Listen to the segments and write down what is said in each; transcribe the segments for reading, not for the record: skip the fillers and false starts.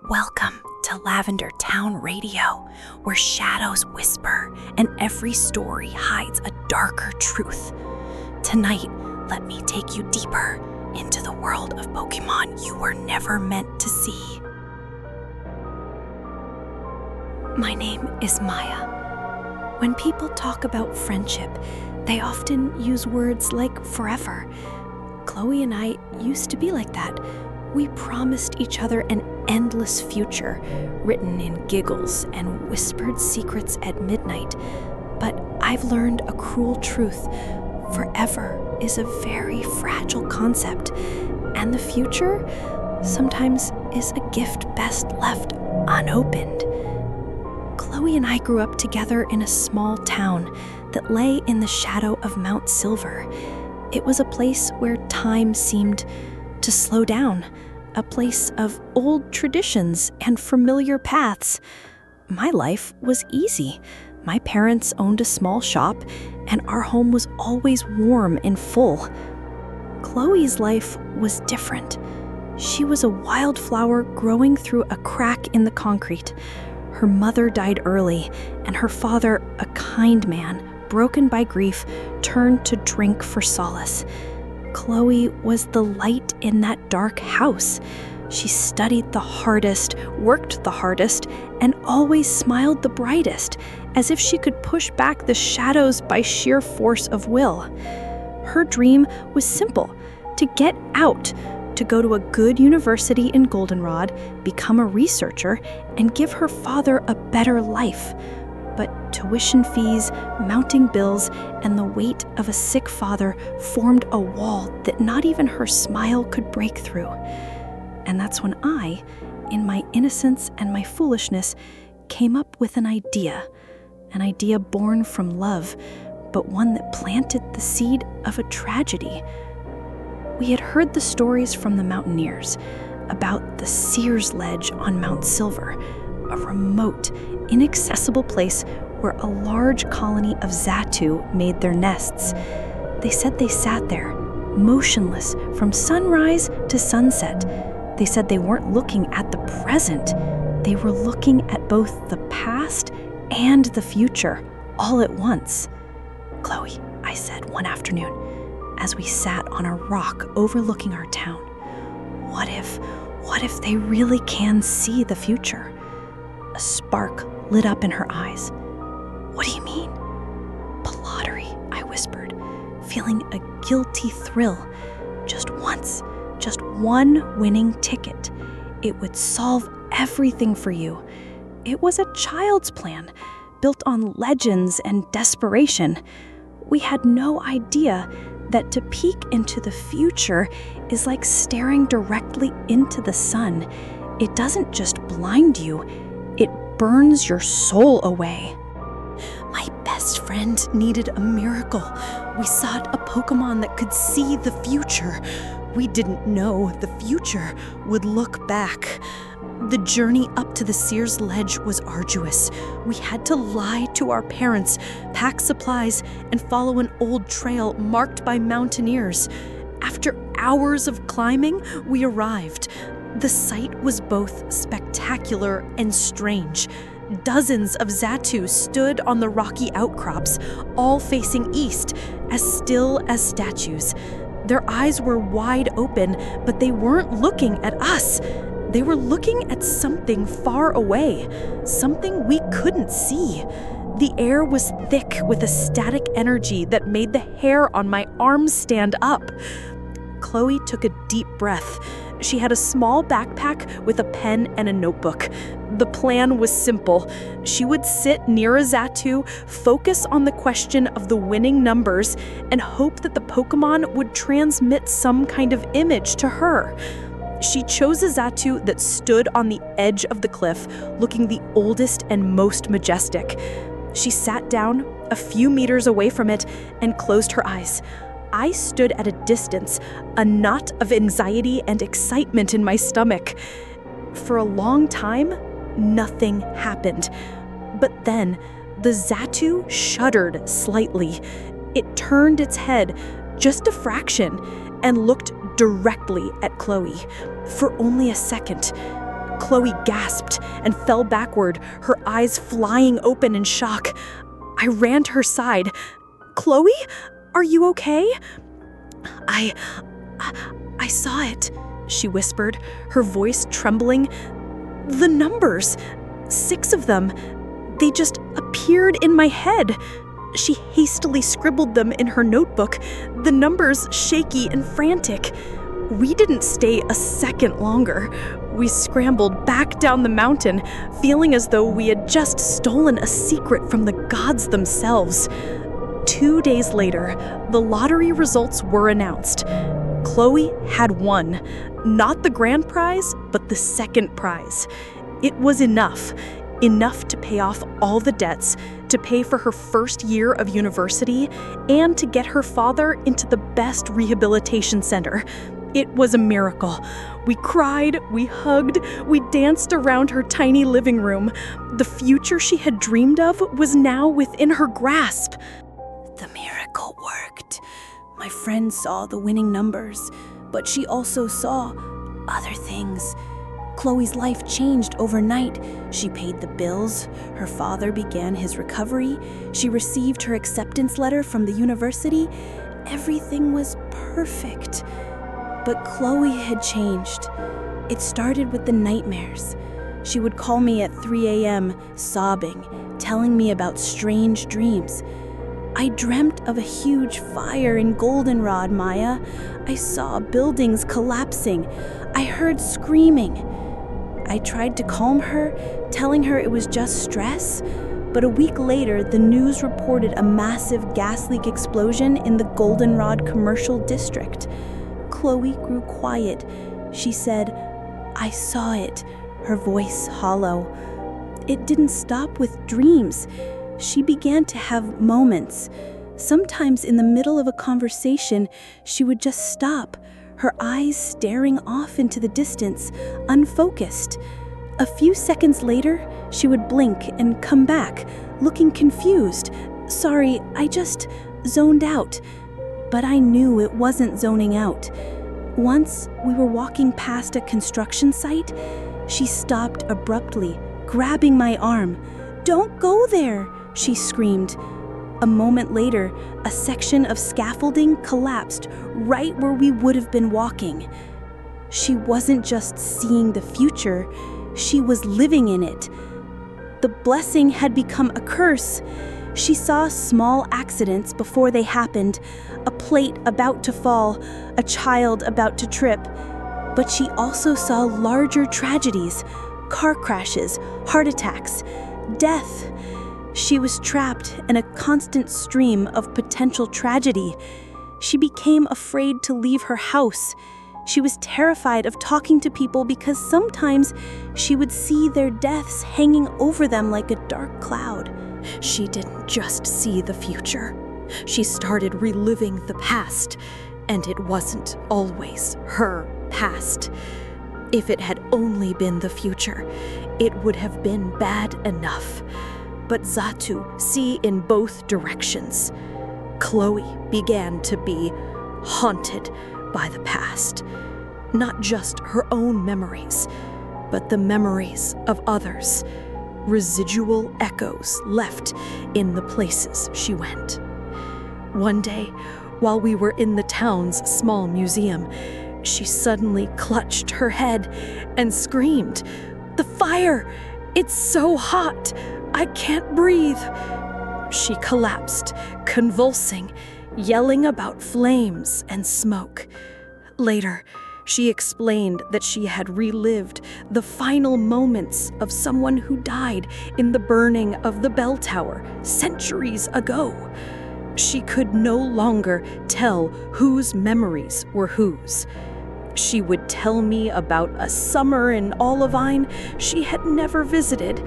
Welcome to Lavender Town Radio, where shadows whisper and every story hides a darker truth. Tonight, let me take you deeper into the world of Pokémon you were never meant to see. My name is Maya. When people talk about friendship, they often use words like forever. Chloe and I used to be like that. We promised each other an endless future, written in giggles and whispered secrets at midnight. But I've learned a cruel truth. Forever is a very fragile concept, and the future sometimes is a gift best left unopened. Chloe and I grew up together in a small town that lay in the shadow of Mount Silver. It was a place where time seemed to slow down, a place of old traditions and familiar paths. My life was easy. My parents owned a small shop, and our home was always warm and full. Chloe's life was different. She was a wildflower growing through a crack in the concrete. Her mother died early, and her father, a kind man, broken by grief, turned to drink for solace. Chloe was the light in that dark house. She studied the hardest, worked the hardest, and always smiled the brightest, as if she could push back the shadows by sheer force of will. Her dream was simple: to get out, to go to a good university in Goldenrod, become a researcher, and give her father a better life. But tuition fees, mounting bills, and the weight of a sick father formed a wall that not even her smile could break through. And that's when I, in my innocence and my foolishness, came up with an idea born from love, but one that planted the seed of a tragedy. We had heard the stories from the mountaineers about the Seer's Ledge on Mount Silver, a remote, inaccessible place where a large colony of Xatu made their nests. They said they sat there, motionless from sunrise to sunset. They said they weren't looking at the present. They were looking at both the past and the future, all at once. "Chloe," I said one afternoon, as we sat on a rock overlooking our town, what if they really can see the future?" A spark lit up in her eyes. "What do you mean?" "The lottery," I whispered, feeling a guilty thrill. Just once, just one winning ticket. It would solve everything for you. It was a child's plan, built on legends and desperation. We had no idea that to peek into the future is like staring directly into the sun. It doesn't just blind you, it burns your soul away. My best friend needed a miracle. We sought a Pokémon that could see the future. We didn't know the future would look back. The journey up to the Seer's Ledge was arduous. We had to lie to our parents, pack supplies, and follow an old trail marked by mountaineers. After hours of climbing, we arrived. The sight was both spectacular and strange. Dozens of Xatu stood on the rocky outcrops, all facing east, as still as statues. Their eyes were wide open, but they weren't looking at us. They were looking at something far away, something we couldn't see. The air was thick with a static energy that made the hair on my arms stand up. Chloe took a deep breath. She had a small backpack with a pen and a notebook. The plan was simple. She would sit near a Xatu, focus on the question of the winning numbers, and hope that the Pokémon would transmit some kind of image to her. She chose a Xatu that stood on the edge of the cliff, looking the oldest and most majestic. She sat down a few meters away from it and closed her eyes. I stood at a distance, a knot of anxiety and excitement in my stomach. For a long time, nothing happened. But then, the Xatu shuddered slightly. It turned its head, just a fraction, and looked directly at Chloe. For only a second. Chloe gasped and fell backward, her eyes flying open in shock. I ran to her side. "Chloe, are you okay?" I saw it," she whispered, her voice trembling. "The numbers, 6 of them, they just appeared in my head." She hastily scribbled them in her notebook, the numbers shaky and frantic. We didn't stay a second longer. We scrambled back down the mountain, feeling as though we had just stolen a secret from the gods themselves. 2 days later, the lottery results were announced. Chloe had won, not the grand prize, but the second prize. It was enough to pay off all the debts, to pay for her first year of university, and to get her father into the best rehabilitation center. It was a miracle. We cried, we hugged, we danced around her tiny living room. The future she had dreamed of was now within her grasp. The miracle worked. My friend saw the winning numbers, but she also saw other things. Chloe's life changed overnight. She paid the bills, her father began his recovery, she received her acceptance letter from the university. Everything was perfect. But Chloe had changed. It started with the nightmares. She would call me at 3 a.m., sobbing, telling me about strange dreams. I dreamt of a huge fire in Goldenrod, Maya. I saw buildings collapsing. I heard screaming. I tried to calm her, telling her it was just stress, but a week later, the news reported a massive gas leak explosion in the Goldenrod commercial district. Chloe grew quiet. She said, "I saw it," her voice hollow. It didn't stop with dreams. She began to have moments. Sometimes in the middle of a conversation, she would just stop, her eyes staring off into the distance, unfocused. A few seconds later, she would blink and come back, looking confused. "Sorry, I just zoned out." But I knew it wasn't zoning out. Once, we were walking past a construction site. She stopped abruptly, grabbing my arm. "Don't go there," she screamed. A moment later, a section of scaffolding collapsed right where we would have been walking. She wasn't just seeing the future, she was living in it. The blessing had become a curse. She saw small accidents before they happened, a plate about to fall, a child about to trip. But she also saw larger tragedies, car crashes, heart attacks, death. She was trapped in a constant stream of potential tragedy. She became afraid to leave her house. She was terrified of talking to people because sometimes she would see their deaths hanging over them like a dark cloud. She didn't just see the future. She started reliving the past, and it wasn't always her past. If it had only been the future, it would have been bad enough. But Xatu see in both directions. Chloe began to be haunted by the past. Not just her own memories, but the memories of others. Residual echoes left in the places she went. One day, while we were in the town's small museum, she suddenly clutched her head and screamed, "The fire! It's so hot! I can't breathe!" She collapsed, convulsing, yelling about flames and smoke. Later, she explained that she had relived the final moments of someone who died in the burning of the bell tower centuries ago. She could no longer tell whose memories were whose. She would tell me about a summer in Olivine she had never visited,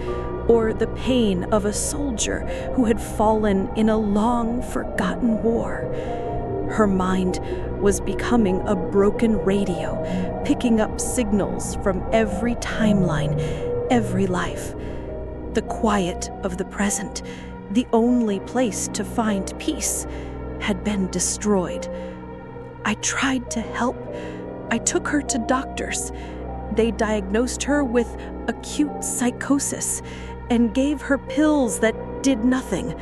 or the pain of a soldier who had fallen in a long-forgotten war. Her mind was becoming a broken radio, picking up signals from every timeline, every life. The quiet of the present, the only place to find peace, had been destroyed. I tried to help. I took her to doctors. they diagnosed her with acute psychosis and gave her pills that did nothing.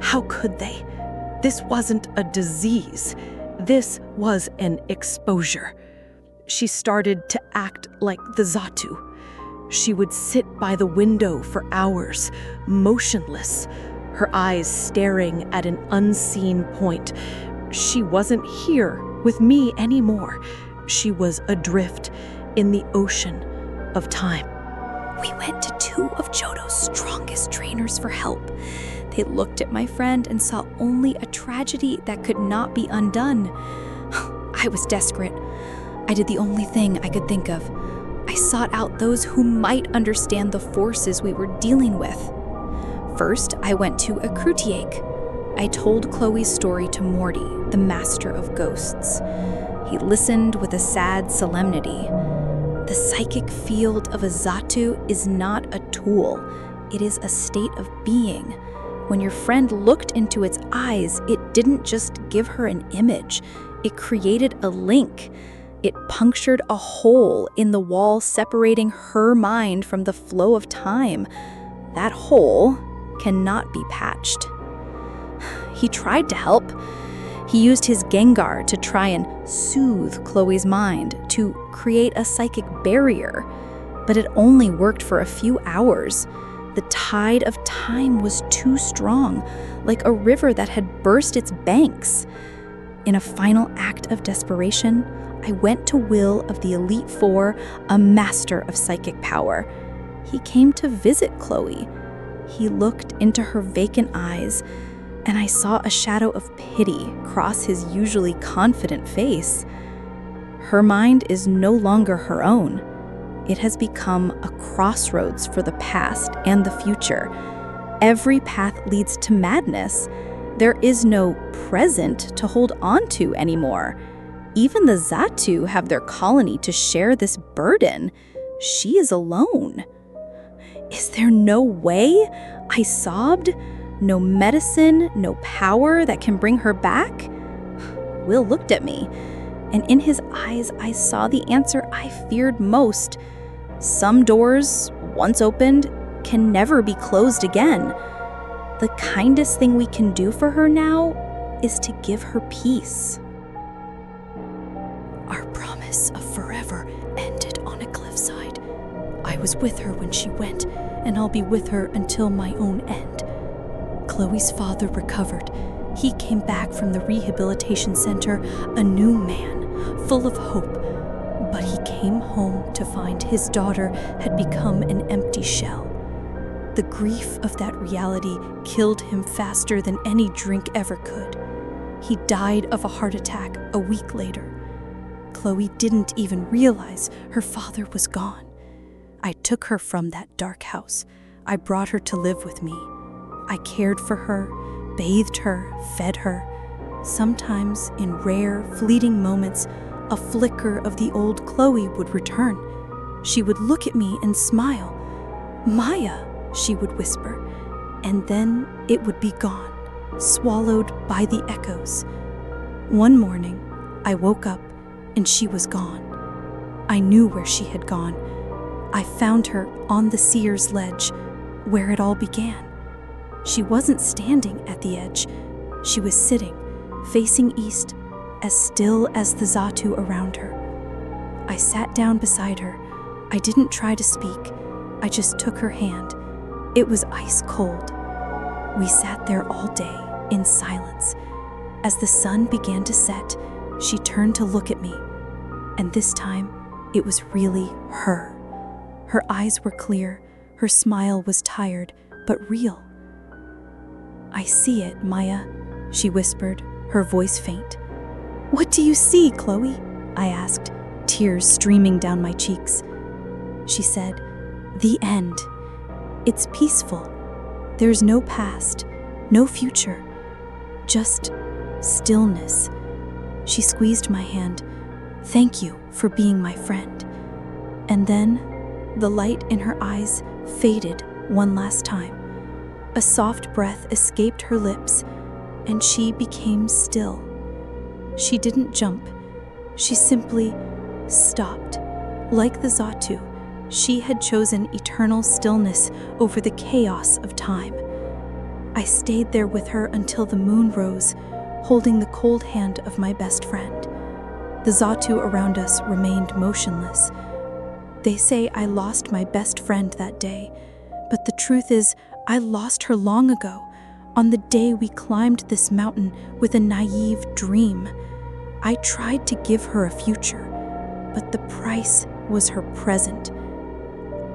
How could they? This wasn't a disease. This was an exposure. She started to act like the Xatu. She would sit by the window for hours, motionless, her eyes staring at an unseen point. She wasn't here with me anymore. She was adrift in the ocean of time. We went to 2 of Johto's strongest trainers for help. They looked at my friend and saw only a tragedy that could not be undone. I was desperate. I did the only thing I could think of. I sought out those who might understand the forces we were dealing with. First, I went to a Creepypasta. I told Chloe's story to Morty, the master of ghosts. He listened with a sad solemnity. The psychic field of a Xatu is not a tool. It is a state of being. When your friend looked into its eyes, it didn't just give her an image. It created a link. It punctured a hole in the wall separating her mind from the flow of time. That hole cannot be patched. He tried to help. He used his Gengar to try and soothe Chloe's mind, to create a psychic barrier. But it only worked for a few hours. The tide of time was too strong, like a river that had burst its banks. In a final act of desperation, I went to Will of the Elite Four, a master of psychic power. He came to visit Chloe. He looked into her vacant eyes, and I saw a shadow of pity cross his usually confident face. Her mind is no longer her own. It has become a crossroads for the past and the future. Every path leads to madness. There is no present to hold on to anymore. Even the Xatu have their colony to share this burden. She is alone. Is there no way? I sobbed. No medicine, no power that can bring her back? Will looked at me, and in his eyes I saw the answer I feared most. Some doors, once opened, can never be closed again. The kindest thing we can do for her now is to give her peace. Our promise of forever ended on a cliffside. I was with her when she went, and I'll be with her until my own end. Chloe's father recovered. He came back from the rehabilitation center a new man, full of hope. But he came home to find his daughter had become an empty shell. The grief of that reality killed him faster than any drink ever could. He died of a heart attack a week later. Chloe didn't even realize her father was gone. I took her from that dark house. I brought her to live with me. I cared for her, bathed her, fed her. Sometimes, in rare, fleeting moments, a flicker of the old Chloe would return. She would look at me and smile. "Maya," she would whisper, and then it would be gone, swallowed by the echoes. One morning, I woke up and she was gone. I knew where she had gone. I found her on the Seer's ledge, where it all began. She wasn't standing at the edge. She was sitting, facing east, as still as the Xatu around her. I sat down beside her. I didn't try to speak. I just took her hand. It was ice cold. We sat there all day in silence. As the sun began to set, she turned to look at me. And this time, it was really her. Her eyes were clear. Her smile was tired, but real. "I see it, Maya," she whispered, her voice faint. "What do you see, Chloe?" I asked, tears streaming down my cheeks. She said, "The end. It's peaceful. There's no past, no future, just stillness." She squeezed my hand. "Thank you for being my friend." And then the light in her eyes faded one last time. A soft breath escaped her lips, and she became still. She didn't jump. She simply stopped, Like the Xatu, she had chosen eternal stillness over the chaos of time. I stayed there with her until the moon rose, holding the cold hand of my best friend. The Xatu around us remained motionless. They say I lost my best friend that day, but the truth is I lost her long ago, on the day we climbed this mountain with a naive dream. I tried to give her a future, but the price was her present.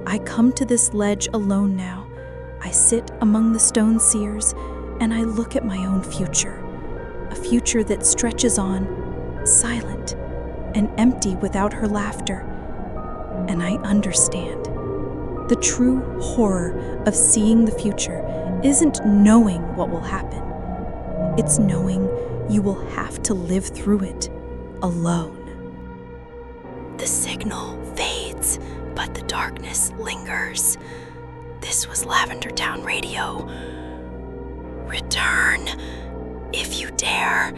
I come to this ledge alone now. I sit among the stone seers, and I look at my own future. A future that stretches on, silent and empty without her laughter. And I understand. The true horror of seeing the future isn't knowing what will happen. It's knowing you will have to live through it alone. The signal fades, but the darkness lingers. This was Lavender Town Radio. Return, if you dare,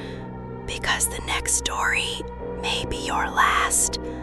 because the next story may be your last.